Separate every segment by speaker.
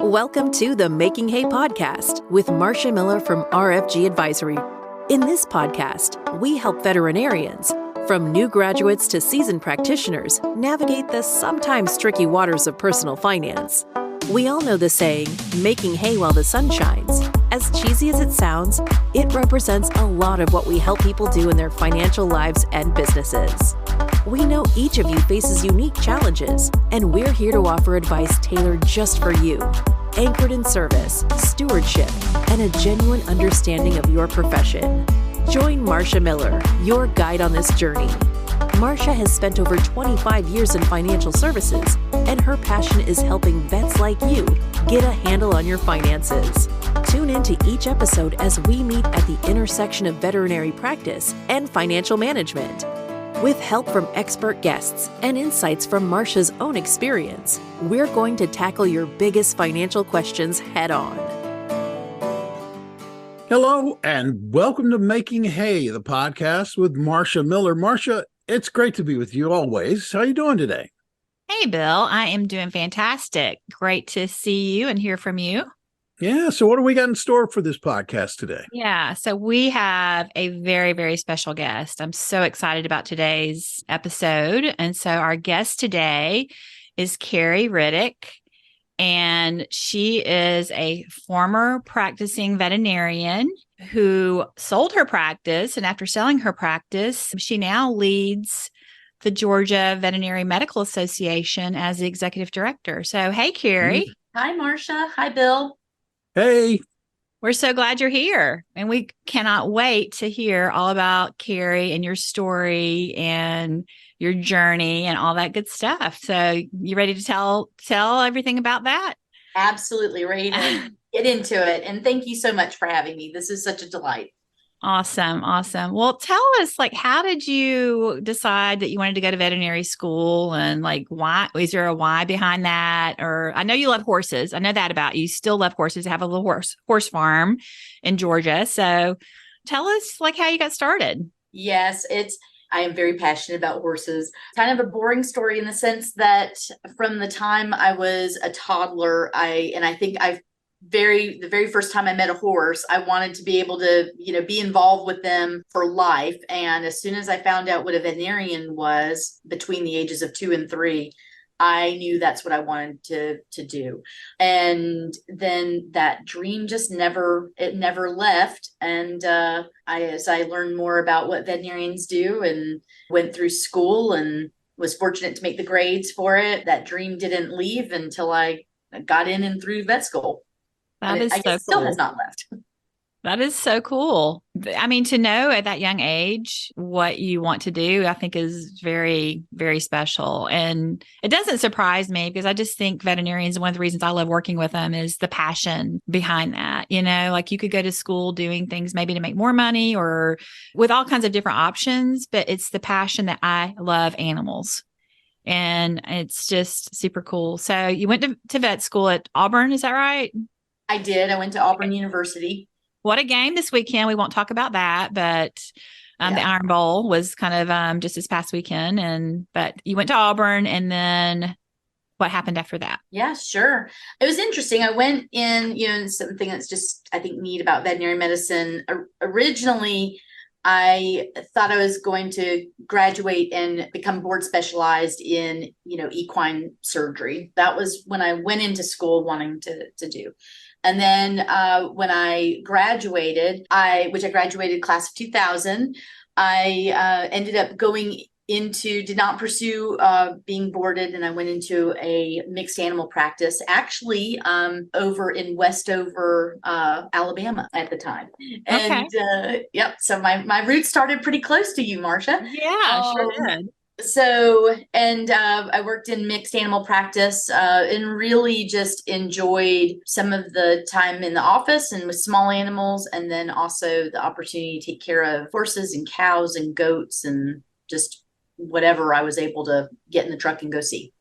Speaker 1: Welcome to the Making Hay podcast with Marcia Miller from RFG Advisory. In this podcast, we help veterinarians, from new graduates to seasoned practitioners, navigate the sometimes tricky waters of personal finance. We all know the saying, making hay while the sun shines. As cheesy as it sounds, it represents a lot of what we help people do in their financial lives and businesses. We know each of you faces unique challenges, and we're here to offer advice tailored just for you, anchored in service, stewardship, and a genuine understanding of your profession. Join Marcia Miller, your guide on this journey. Marcia has spent over 25 years in financial services, and her passion is helping vets like you get a handle on your finances. Tune into each episode as we meet at the intersection of veterinary practice and financial management. With help from expert guests and insights from Marcia's own experience, we're going to tackle your biggest financial questions head on.
Speaker 2: Hello, and welcome to Making Hay, the podcast with Marcia Miller. Marcia, it's great to be with you always. How are you doing today?
Speaker 3: Hey, Bill. I am doing fantastic. Great to see you and hear from you.
Speaker 2: Yeah, so what do we got in store for this podcast today?
Speaker 3: Yeah, so we have a very, very special guest. I'm so excited about today's episode. And so our guest today is Keri Riddick, and she is a former practicing veterinarian who sold her practice. And after selling her practice, she now leads the Georgia Veterinary Medical Association as the executive director. So, hey, Keri.
Speaker 4: Hi, Marcia. Hi, Bill.
Speaker 2: Hey.
Speaker 3: We're so glad you're here. And we cannot wait to hear all about Keri and your story and your journey and all that good stuff. So you ready to tell everything about that?
Speaker 4: Absolutely ready to get into it. And thank you so much for having me. This is such a delight.
Speaker 3: Awesome. Well, tell us, how did you decide that you wanted to go to veterinary school, and why? Is there a why behind that? Or I know you love horses. I know that about you. You still love horses. You have a little horse farm in Georgia. So tell us how you got started.
Speaker 4: Yes, I am very passionate about horses. Kind of a boring story in the sense that from the time I was a toddler, the very first time I met a horse, I wanted to be able to, be involved with them for life. And as soon as I found out what a veterinarian was between the ages of 2 and 3, I knew that's what I wanted to do. And then that dream just never left. And as I learned more about what veterinarians do and went through school and was fortunate to make the grades for it, that dream didn't leave until I got in and through vet school.
Speaker 3: That is so cool.
Speaker 4: Still has not left.
Speaker 3: That is so cool. I mean, to know at that young age what you want to do, I think is very, very special. And it doesn't surprise me because I just think veterinarians, one of the reasons I love working with them is the passion behind that. You could go to school doing things maybe to make more money or with all kinds of different options, but it's the passion that I love animals. And it's just super cool. So you went to vet school at Auburn, is that right?
Speaker 4: I did. I went to Auburn University.
Speaker 3: What a game this weekend. We won't talk about that, but the Iron Bowl was kind of just this past weekend. But you went to Auburn, and then what happened after that?
Speaker 4: Yeah, sure. It was interesting. I went in, something that's just, I think, neat about veterinary medicine. Originally, I thought I was going to graduate and become board specialized in, equine surgery. That was when I went into school wanting to do. And then when I graduated, which I graduated class of 2000, I ended up did not pursue being boarded, and I went into a mixed animal practice, actually over in Westover, Alabama at the time. And
Speaker 3: okay.
Speaker 4: So my roots started pretty close to you, Marcia.
Speaker 3: Yeah, sure did.
Speaker 4: So, I worked in mixed animal practice and really just enjoyed some of the time in the office and with small animals, and then also the opportunity to take care of horses and cows and goats and just whatever I was able to get in the truck and go see.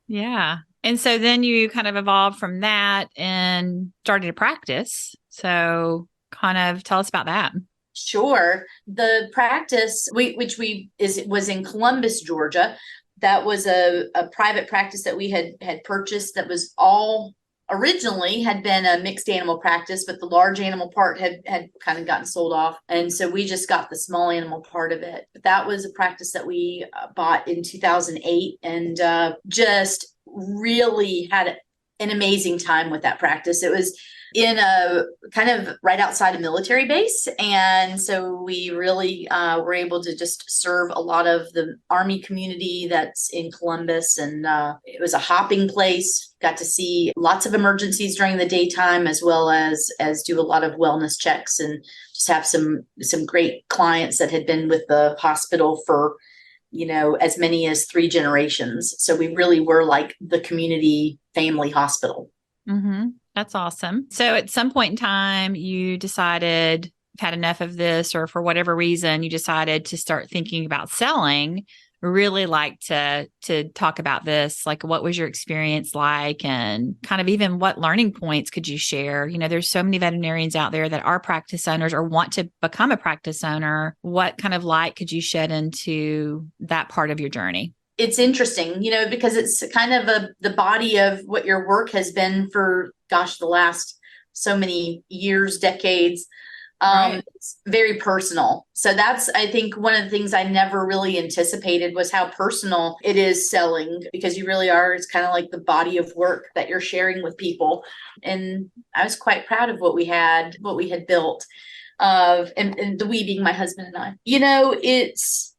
Speaker 3: Yeah. And so then you kind of evolved from that and started to practice. So kind of tell us about that.
Speaker 4: Sure. The practice, was in Columbus, Georgia. That was a private practice that we had purchased that was all originally had been a mixed animal practice, but the large animal part had kind of gotten sold off. And so we just got the small animal part of it. But that was a practice that we bought in 2008 and just really had an amazing time with that practice. It was in a kind of right outside a military base. And so we really were able to just serve a lot of the Army community that's in Columbus. And it was a hopping place. Got to see lots of emergencies during the daytime, as well as do a lot of wellness checks and just have some great clients that had been with the hospital for, as many as 3 generations. So we really were like the community family hospital.
Speaker 3: Mm-hmm. That's awesome. So at some point in time, you decided you've had enough of this, or for whatever reason, you decided to start thinking about selling. Really like to talk about this. Like, what was your experience like, and kind of even what learning points could you share? There's so many veterinarians out there that are practice owners or want to become a practice owner. What kind of light could you shed into that part of your journey?
Speaker 4: It's interesting, because it's kind of the body of what your work has been for, the last so many years, decades.
Speaker 3: Right.
Speaker 4: It's very personal. So that's, I think, one of the things I never really anticipated was how personal it is selling, because you really are. It's kind of like the body of work that you're sharing with people. And I was quite proud of what we had built, and the we being my husband and I.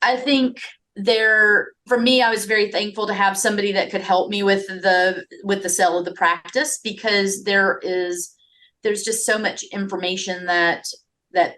Speaker 4: I think for me, I was very thankful to have somebody that could help me with the sale of the practice, because there's just so much information that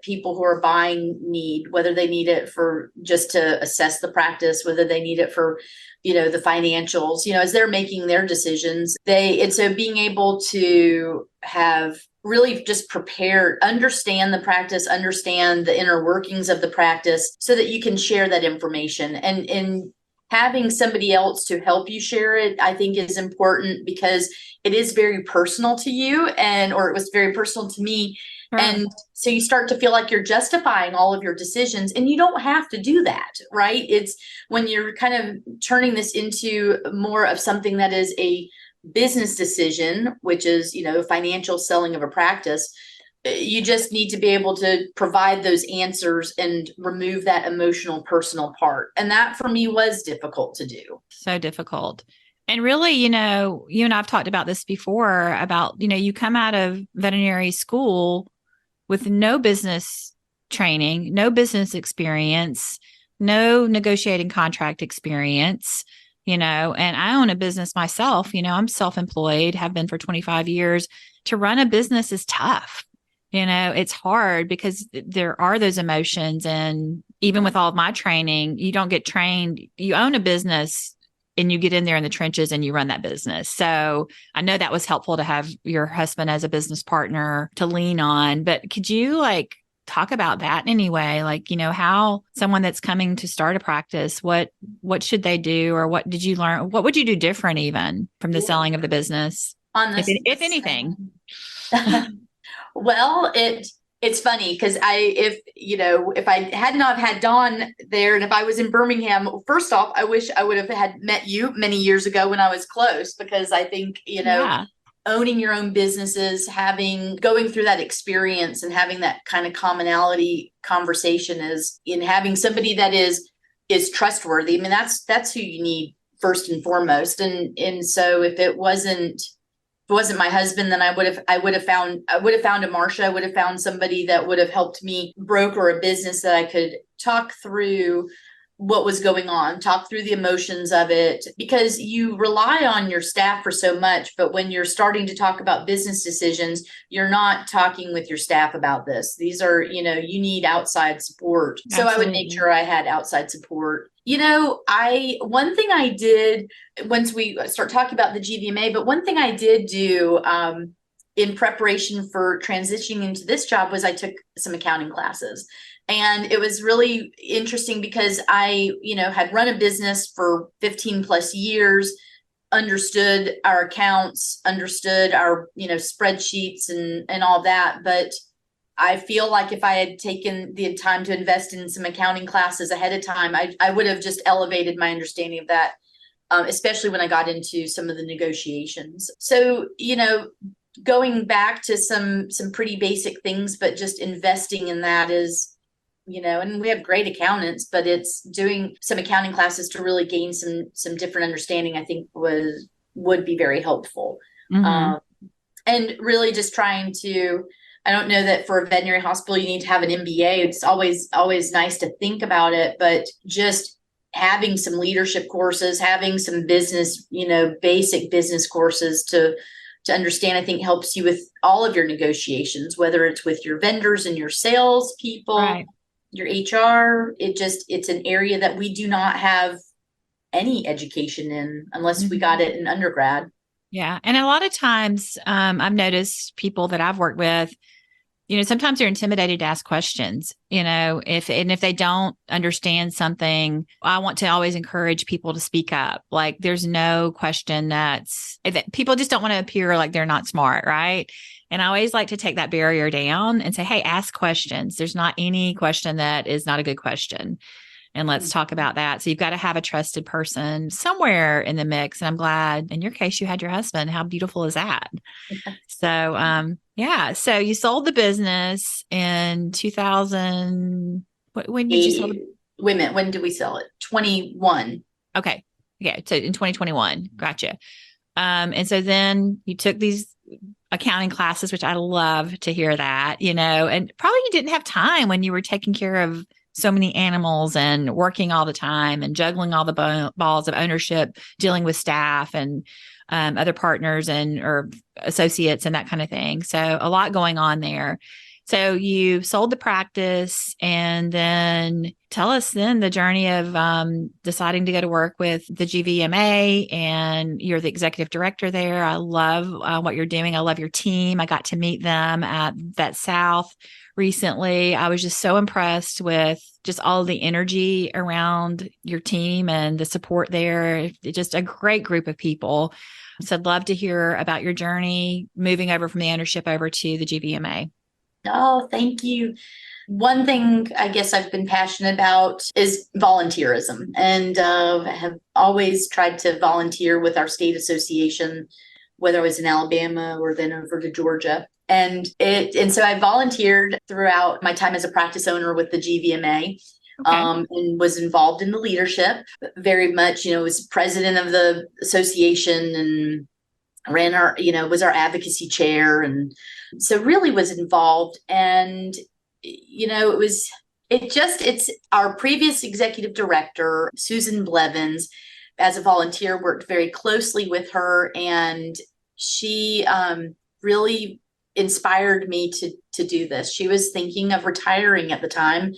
Speaker 4: people who are buying need, whether they need it for just to assess the practice, whether they need it for, the financials, as they're making their decisions, and so being able to have really just prepared, understand the practice, understand the inner workings of the practice, so that you can share that information. And having somebody else to help you share it, I think, is important, because it is very personal to you, or it was very personal to me.
Speaker 3: Right.
Speaker 4: And so you start to feel like you're justifying all of your decisions, and you don't have to do that, right? It's when you're kind of turning this into more of something that is a business decision, which is, financial selling of a practice, you just need to be able to provide those answers and remove that emotional, personal part. And that for me was difficult to do.
Speaker 3: So difficult. And really, you and I've talked about this before about, you come out of veterinary school with no business training, no business experience, no negotiating contract experience, and I own a business myself. I'm self-employed, have been for 25 years. To run a business is tough. It's hard because there are those emotions. And even with all of my training, you don't get trained. You own a business and you get in there in the trenches and you run that business. So I know that was helpful to have your husband as a business partner to lean on. But could you talk about that in any way? How someone that's coming to start a practice, what should they do, or what did you learn? What would you do different even from the selling of the business, if anything?
Speaker 4: Well, it's funny because if I had not had Dawn there, and if I was in Birmingham, first off, I wish I would have had met you many years ago when I was close, because I think,
Speaker 3: Yeah.
Speaker 4: owning your own businesses, going through that experience and having that kind of commonality conversation in having somebody that is trustworthy. I mean, that's who you need first and foremost. And so if it wasn't my husband, then I would have found a Marcia. I would have found somebody that would have helped me broker a business that I could talk through what was going on, talk through the emotions of it, because you rely on your staff for so much. But when you're starting to talk about business decisions, you're not talking with your staff about this. These are, you need outside support. So I would make sure I had outside support. One thing I did, once we start talking about the GVMA, but one thing I did do in preparation for transitioning into this job was I took some accounting classes. And it was really interesting because I, had run a business for 15 plus years, understood our accounts, understood our, spreadsheets and all that. But I feel like if I had taken the time to invest in some accounting classes ahead of time, I would have just elevated my understanding of that especially when I got into some of the negotiations. So, going back to some pretty basic things, but just investing in that is, and we have great accountants, but it's doing some accounting classes to really gain some different understanding, I think would be very helpful.
Speaker 3: Mm-hmm.
Speaker 4: And really just trying to, I don't know that for a veterinary hospital, you need to have an MBA. It's always nice to think about it, but just having some leadership courses, having some business, basic business courses to understand, I think helps you with all of your negotiations, whether it's with your vendors and your sales people,
Speaker 3: Right.
Speaker 4: your HR. It's an area that we do not have any education in unless we got it in undergrad.
Speaker 3: Yeah. And a lot of times I've noticed people that I've worked with, sometimes they're intimidated to ask questions, if they don't understand something. I want to always encourage people to speak up. Like there's no question that people just don't want to appear like they're not smart. Right. And I always like to take that barrier down and say, hey, ask questions. There's not any question that is not a good question. And let's talk about that. So you've got to have a trusted person somewhere in the mix. And I'm glad in your case, you had your husband. How beautiful is that? So, yeah. So you sold the business in 2000. When did you sell it?
Speaker 4: Women, when did we sell it? 21.
Speaker 3: Okay. Yeah. So in 2021. Gotcha. And so then you took these accounting classes, which I love to hear that, and probably you didn't have time when you were taking care of so many animals and working all the time and juggling all the balls of ownership, dealing with staff and other partners or associates and that kind of thing. So a lot going on there. So you sold the practice, and then tell us then the journey of deciding to go to work with the GVMA, and you're the executive director there. I love what you're doing. I love your team. I got to meet them at Vet South recently. I was just so impressed with just all the energy around your team and the support there. Just a great group of people. So I'd love to hear about your journey moving over from the ownership over to the GVMA.
Speaker 4: Oh, thank you. One thing I guess I've been passionate about is volunteerism, and have always tried to volunteer with our state association, whether I was in Alabama or then over to Georgia. And so I volunteered throughout my time as a practice owner with the GVMA.
Speaker 3: Okay.
Speaker 4: And was involved in the leadership very much, was president of the association and ran was our advocacy chair. And so really was involved. And, it's our previous executive director, Susan Blevins, as a volunteer, worked very closely with her. And she really inspired me to do this. She was thinking of retiring at the time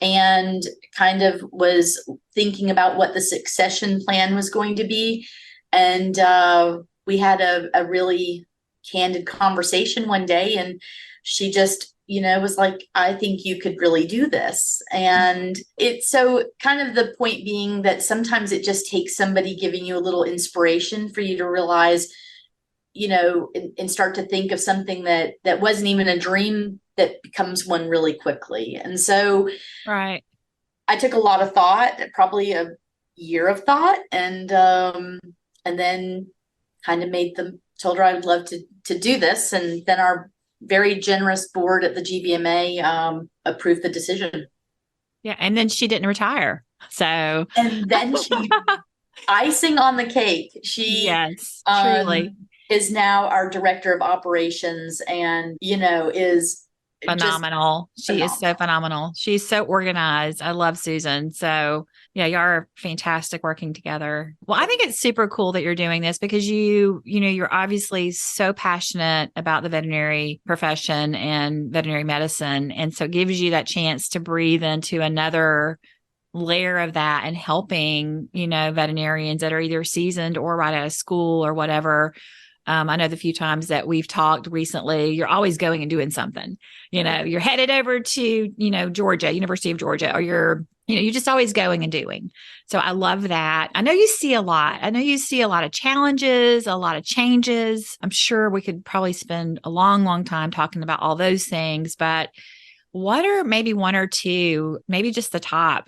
Speaker 4: and kind of was thinking about what the succession plan was going to be. And we had a really candid conversation one day, and she just, was like, I think you could really do this. And it's so kind of the point being that sometimes it just takes somebody giving you a little inspiration for you to realize, and start to think of something that wasn't even a dream that becomes one really quickly. And so
Speaker 3: right.
Speaker 4: I took a lot of thought, probably a year of thought, and then kind of told her I would love to do this. And then our very generous board at the GVMA approved the decision.
Speaker 3: Yeah. And then she didn't retire. So,
Speaker 4: and then she, icing on the cake, she
Speaker 3: yes, truly
Speaker 4: is now our director of operations, and, is
Speaker 3: phenomenal. She is so phenomenal. She's so organized. I love Susan. So yeah, you are fantastic working together. Well, I think it's super cool that you're doing this because you're obviously so passionate about the veterinary profession and veterinary medicine. And so it gives you that chance to breathe into another layer of that and helping, veterinarians that are either seasoned or right out of school or whatever. I know the few times that we've talked recently, you're always going and doing something, you're headed over to, Georgia, University of Georgia, or you're just always going and doing. So I love that. I know you see a lot. I know you see a lot of challenges, a lot of changes. I'm sure we could probably spend a long, long time talking about all those things, but what are maybe one or two, maybe just the top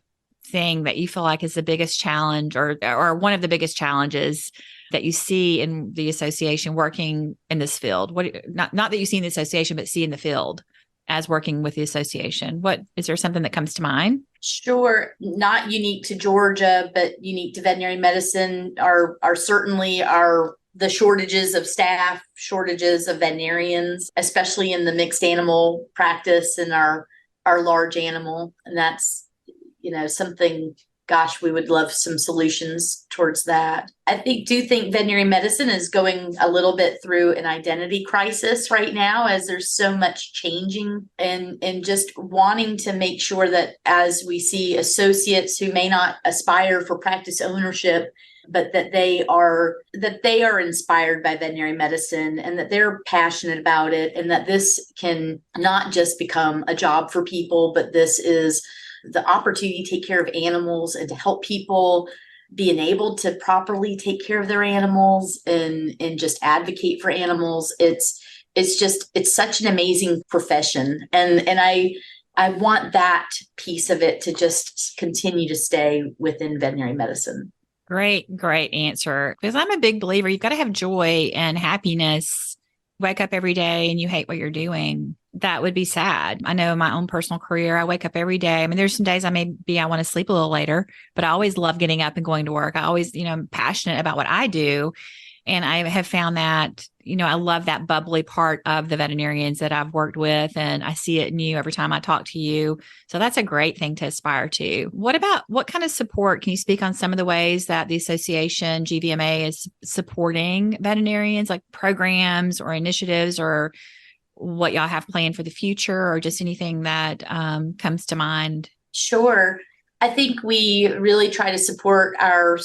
Speaker 3: thing that you feel like is the biggest challenge or one of the biggest challenges that you see in the association working in this field? Not that you see in the association, but see in the field as working with the association. What is there something that comes to mind?
Speaker 4: Sure. Not unique to Georgia, but unique to veterinary medicine are certainly the shortages of staff, shortages of veterinarians, especially in the mixed animal practice and our large animal. And that's, something, gosh, we would love some solutions towards that. I do think veterinary medicine is going a little bit through an identity crisis right now, as there's so much changing and just wanting to make sure that as we see associates who may not aspire for practice ownership, but that they are inspired by veterinary medicine and that they're passionate about it, and that this can not just become a job for people, but this is the opportunity to take care of animals and to help people be enabled to properly take care of their animals and just advocate for animals. It's such an amazing profession. And I want that piece of it to just continue to stay within veterinary medicine.
Speaker 3: Great answer. Because I'm a big believer, you've got to have joy and happiness. Wake up every day and you hate what you're doing. That would be sad. I know in my own personal career, I wake up every day. I mean, there's some days I want to sleep a little later, but I always love getting up and going to work. I always, I'm passionate about what I do. And I have found that, I love that bubbly part of the veterinarians that I've worked with, and I see it in you every time I talk to you. So that's a great thing to aspire to. What kind of support? Can you speak on some of the ways that the association, GVMA, is supporting veterinarians, like programs or initiatives, or what y'all have planned for the future, or just anything that comes to mind?
Speaker 4: Sure. I think we really try to support our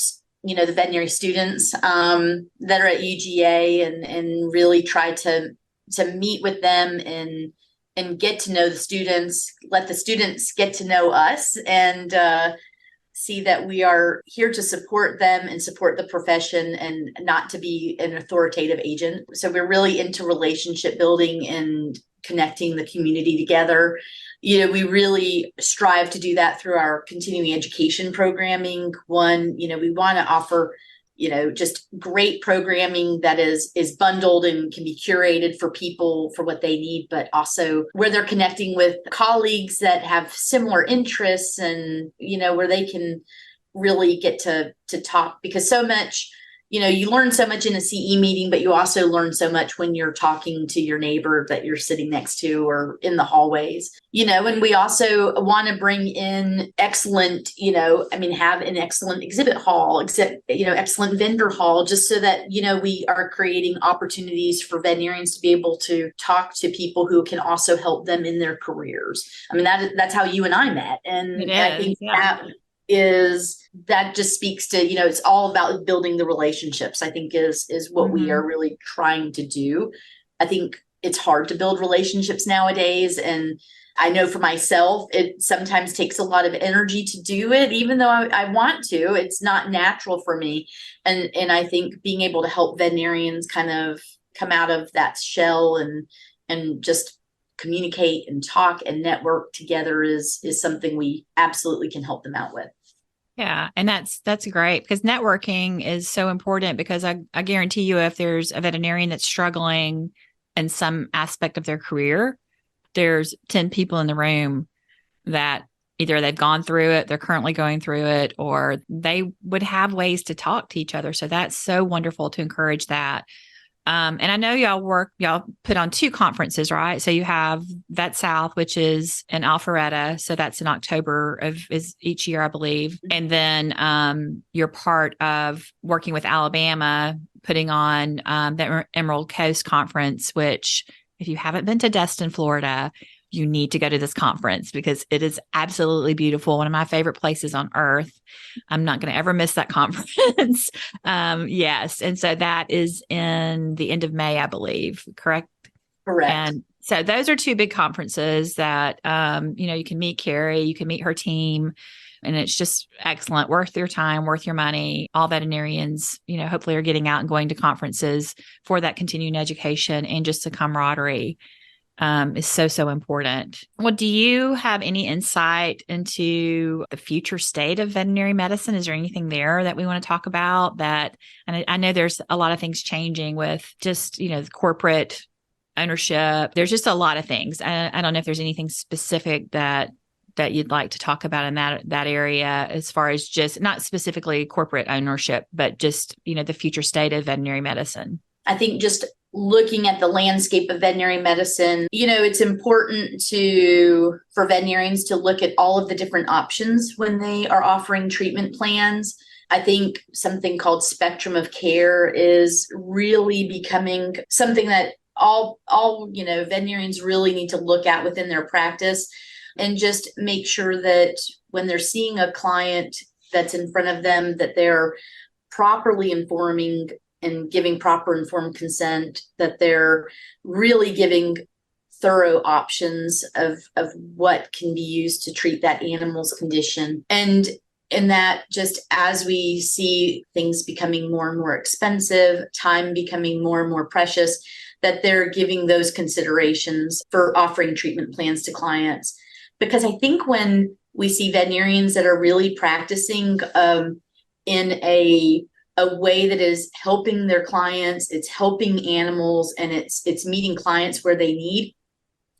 Speaker 4: the veterinary students that are at UGA and really try to meet with them and get to know the students, let the students get to know us, and see that we are here to support them and support the profession and not to be an authoritative agent. So we're really into relationship building and connecting the community together. We really strive to do that through our continuing education programming. One, we want to offer, just great programming that is bundled and can be curated for people for what they need, but also where they're connecting with colleagues that have similar interests and, where they can really get to talk, because so much, you learn so much in a CE meeting, but you also learn so much when you're talking to your neighbor that you're sitting next to or in the hallways, and we also want to bring in excellent, have an excellent exhibit hall, excellent vendor hall, just so that, we are creating opportunities for veterinarians to be able to talk to people who can also help them in their careers. I mean, that's how you and I met. And I think that just speaks to, it's all about building the relationships, I think is what we are really trying to do. I think it's hard to build relationships nowadays. And I know for myself, it sometimes takes a lot of energy to do it, even though I want to. It's not natural for me. And I think being able to help veterinarians kind of come out of that shell and just communicate and talk and network together is something we absolutely can help them out with.
Speaker 3: Yeah. And that's great, because networking is so important, because I guarantee you, if there's a veterinarian that's struggling in some aspect of their career, there's 10 people in the room that either they've gone through it, they're currently going through it, or they would have ways to talk to each other. So that's so wonderful to encourage that. And I know y'all put on 2 conferences, right? So you have Vet South, which is in Alpharetta. So that's in October is each year, I believe. And then you're part of working with Alabama, putting on the Emerald Coast Conference, which, if you haven't been to Destin, Florida, you need to go to this conference, because it is absolutely beautiful. One of my favorite places on earth. I'm not going to ever miss that conference. Yes. And so that is in the end of May, I believe. Correct?
Speaker 4: Correct.
Speaker 3: And so those are 2 big conferences that, you can meet Keri, you can meet her team, and it's just excellent, worth your time, worth your money. All veterinarians, hopefully are getting out and going to conferences for that continuing education and just the camaraderie. is so, so important. Well, do you have any insight into the future state of veterinary medicine? Is there anything there that we want to talk about that? And I know there's a lot of things changing with just, the corporate ownership. There's just a lot of things. I don't know if there's anything specific that you'd like to talk about in that area, as far as just not specifically corporate ownership, but just, the future state of veterinary medicine.
Speaker 4: I think just looking at the landscape of veterinary medicine, it's important for veterinarians to look at all of the different options when they are offering treatment plans. I think something called spectrum of care is really becoming something that all veterinarians really need to look at within their practice, and just make sure that when they're seeing a client that's in front of them, that they're properly informing and giving proper informed consent, that they're really giving thorough options of what can be used to treat that animal's condition. And that just as we see things becoming more and more expensive, time becoming more and more precious, that they're giving those considerations for offering treatment plans to clients. Because I think when we see veterinarians that are really practicing in a way that is helping their clients, it's helping animals, and it's meeting clients where they need,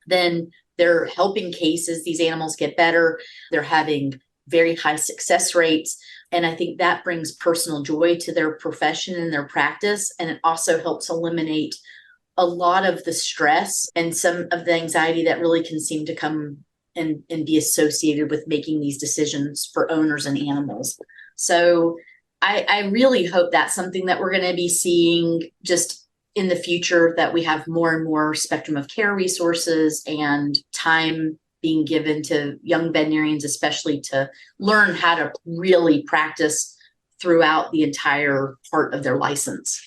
Speaker 4: then they're helping cases. These animals get better. They're having very high success rates. And I think that brings personal joy to their profession and their practice. And it also helps eliminate a lot of the stress and some of the anxiety that really can seem to come and be associated with making these decisions for owners and animals. So I really hope that's something that we're going to be seeing just in the future, that we have more and more spectrum of care resources and time being given to young veterinarians, especially to learn how to really practice throughout the entire part of their license.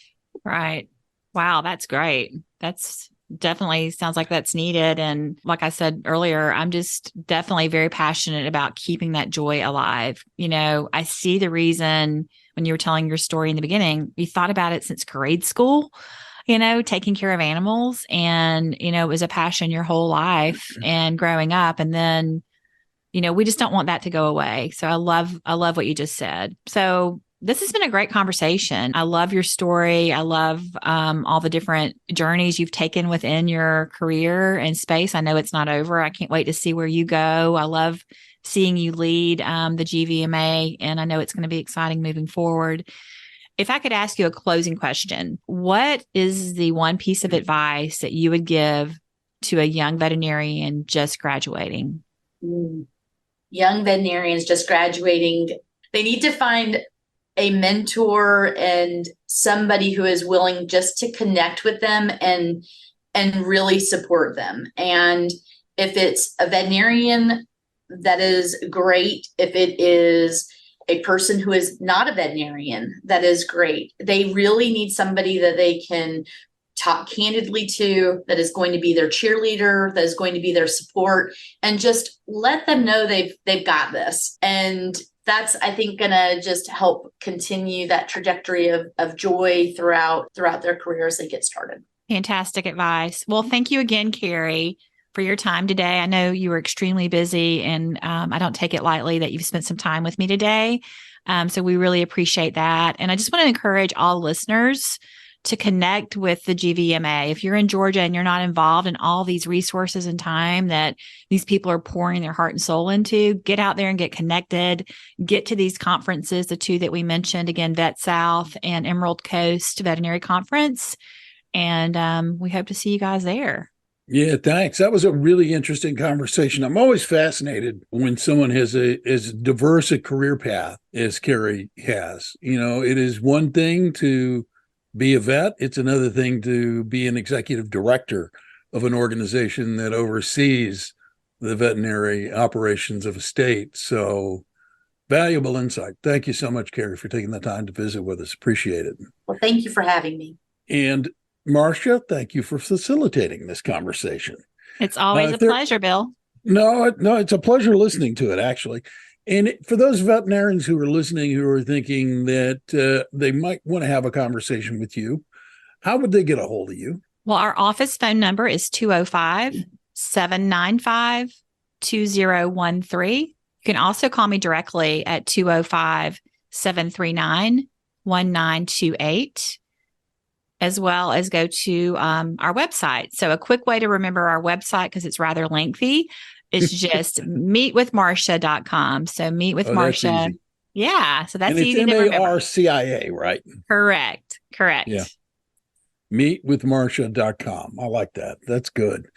Speaker 3: Right. Wow, that's great. That's definitely sounds like that's needed. And like I said earlier, I'm just definitely very passionate about keeping that joy alive. I see the reason when you were telling your story in the beginning, you thought about it since grade school, taking care of animals. And, it was a passion your whole life and growing up. And then, we just don't want that to go away. So I love what you just said. So this has been a great conversation. I love your story. I love all the different journeys you've taken within your career and space. I know it's not over. I can't wait to see where you go. I love seeing you lead the GVMA, and I know it's going to be exciting moving forward. If I could ask you a closing question, what is the one piece of advice that you would give to a young veterinarian just graduating?
Speaker 4: Young veterinarians just graduating, they need to find a mentor and somebody who is willing just to connect with them and really support them. And if it's a veterinarian, that is great. If it is a person who is not a veterinarian, that is great. They really need somebody that they can talk candidly to, that is going to be their cheerleader, that is going to be their support, and just let them know they've got this. And that's, I think, going to just help continue that trajectory of joy throughout their career as they get started.
Speaker 3: Fantastic advice. Well, thank you again, Keri, for your time today. I know you were extremely busy, and I don't take it lightly that you've spent some time with me today. So we really appreciate that. And I just want to encourage all listeners to connect with the GVMA. If you're in Georgia and you're not involved in all these resources and time that these people are pouring their heart and soul into, get out there and get connected, get to these conferences, the two that we mentioned, again, Vet South and Emerald Coast Veterinary Conference. And we hope to see you guys there.
Speaker 2: Yeah, thanks. That was a really interesting conversation. I'm always fascinated when someone has as diverse a career path as Keri has. It is one thing to be a vet. It's another thing to be an executive director of an organization that oversees the veterinary operations of a state. So valuable insight. Thank you so much, Keri, for taking the time to visit with us. Appreciate it.
Speaker 4: Well, thank you for having me.
Speaker 2: And Marcia, thank you for facilitating this conversation.
Speaker 3: It's always a pleasure, Bill.
Speaker 2: No, it's a pleasure listening to it, actually. And for those veterinarians who are listening, who are thinking that they might want to have a conversation with you, how would they get a hold of you?
Speaker 3: Well, our office phone number is 205-795-2013. You can also call me directly at 205-739-1928, as well as go to our website. So a quick way to remember our website, because it's rather lengthy, is just meetwithmarcia.com. So meet with Marcia.
Speaker 2: That's easy.
Speaker 3: Yeah. So that's easy
Speaker 2: it's
Speaker 3: to remember.
Speaker 2: MARCIA, right?
Speaker 3: Correct.
Speaker 2: Yeah. Meetwithmarcia.com. I like that. That's good.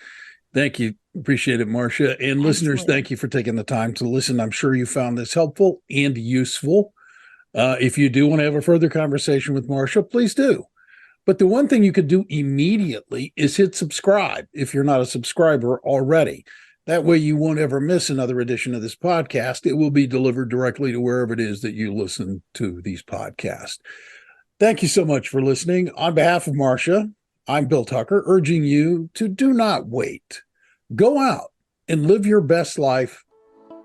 Speaker 2: Thank you. Appreciate it, Marcia. And listeners, thank you for taking the time to listen. I'm sure you found this helpful and useful. If you do want to have a further conversation with Marcia, please do. But the one thing you could do immediately is hit subscribe if you're not a subscriber already. That way you won't ever miss another edition of this podcast. It will be delivered directly to wherever it is that you listen to these podcasts. Thank you so much for listening. On behalf of Marcia, I'm Bill Tucker, urging you to do not wait. Go out and live your best life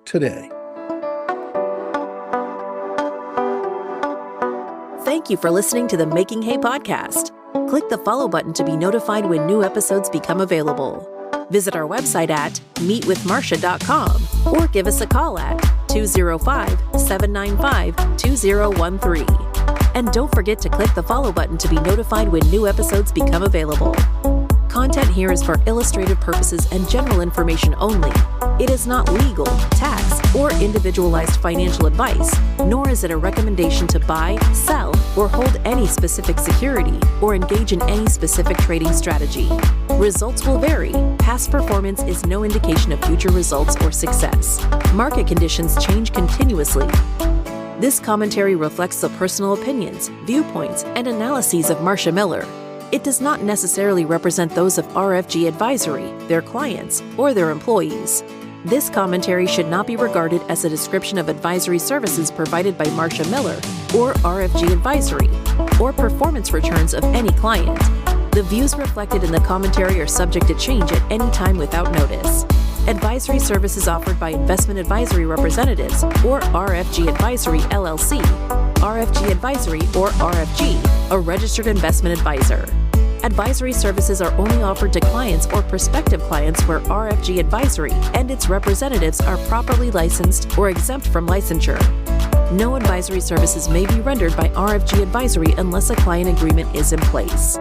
Speaker 2: today.
Speaker 1: Thank you for listening to the Making Hay podcast. Click the follow button to be notified when new episodes become available. Visit our website at meetwithmarcia.com or give us a call at 205-795-2013. And don't forget to click the follow button to be notified when new episodes become available. Content here is for illustrative purposes and general information only. It is not legal, tax, or individualized financial advice, nor is it a recommendation to buy, sell, or hold any specific security or engage in any specific trading strategy. Results will vary. Past performance is no indication of future results or success. Market conditions change continuously. This commentary reflects the personal opinions, viewpoints, and analyses of Marcia Miller. It does not necessarily represent those of RFG Advisory, their clients, or their employees. This commentary should not be regarded as a description of advisory services provided by Marcia Miller or RFG Advisory, or performance returns of any client. The views reflected in the commentary are subject to change at any time without notice. Advisory services offered by investment advisory representatives or RFG Advisory LLC, RFG Advisory or RFG, a registered investment advisor. Advisory services are only offered to clients or prospective clients where RFG Advisory and its representatives are properly licensed or exempt from licensure. No advisory services may be rendered by RFG Advisory unless a client agreement is in place.